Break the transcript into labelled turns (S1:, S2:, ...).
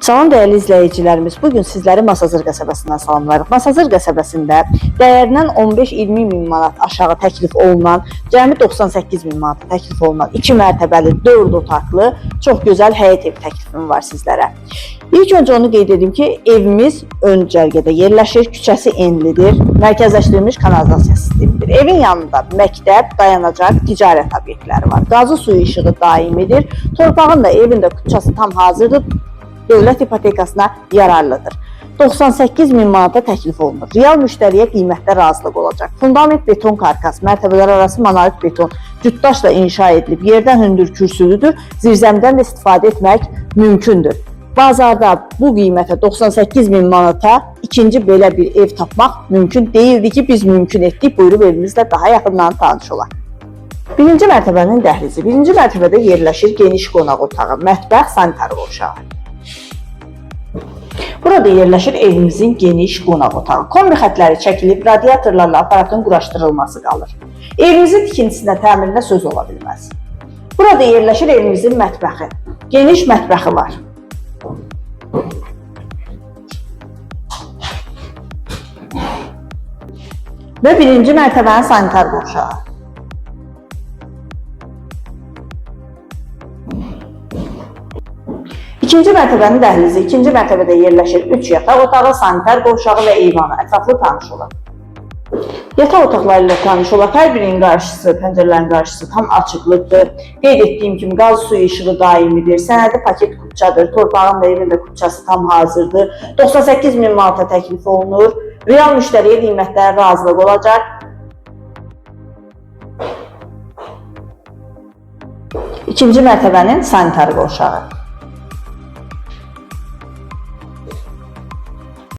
S1: Salam dəyərli izləyicilərimiz, bugün sizləri Masazır qəsəbəsindən salamlayırıq. Masazır qəsəbəsində dəyərindən 15-20 min manat aşağı təklif olunan, cəmi 98 min manat təklif olunan 2 mərtəbəli, 4 otaqlı, çox gözəl həyət ev təklifim var sizlərə. İlk öncə onu qeyd edim ki, evimiz ön cərgədə yerləşir, küçəsi enlidir, mərkəzləşdirilmiş kanalizasiya sistemidir. Evin yanında məktəb, dayanacaq, ticarət obyektləri var. Qazı suyu işığı daimidir, torpağın da evin də küçəsi tam hazırdır. Dövlət ipotekasına yararlıdır. 98 min manata təklif olunur. Real müştəriyə qiymətdə razılıq olacaq. Fundament beton karkas, mərtəbələr arası monolit beton, cütdaşla inşa edilib, yerdən hündür kürsülüdür, zirzəmdən də istifadə etmək mümkündür. Bazarda bu qiymətə 98 min manata ikinci belə bir ev tapmaq mümkün deyildi ki, biz mümkün etdik. Buyurub evimizlə daha yaxından tanış olaq. Birinci mərtəbənin dəhlizi. Birinci mərtəbədə yerləşir geniş qonaq otağı, mətbəx, sanitar qovşağı. Burada yerləşir evimizin geniş qonaq otağı. Kombi xətləri çəkilib, radiatorlarla aparatın quraşdırılması qalır. Evimizin tikintisinə, təmirinə söz ola bilməz. Burada yerləşir evimizin mətbəxi. Geniş mətbəxi var. Və birinci mərtəbənin sanitar qovşağı. İkinci mərtəbənin dəhlizi, ikinci mərtəbədə yerləşir 3 yataq otağı, sanitar qovşağı və eyvanı. Ətraflı tanış olaq. Yataq otaqları ilə tanış olaq. Hər birinin qarşısı, pəncərələrin qarşısı tam açıqlıqdır. Qeyd etdiyim kimi qaz suyu işığı daimidir. Sənədi paket kupçadır. Torpağın da evin də kupçası tam hazırdır. 98 min manata təklif olunur. Real müştəriyə qiymətlərə razılıq olacaq. İkinci mərtəbənin sanitar qovşağı.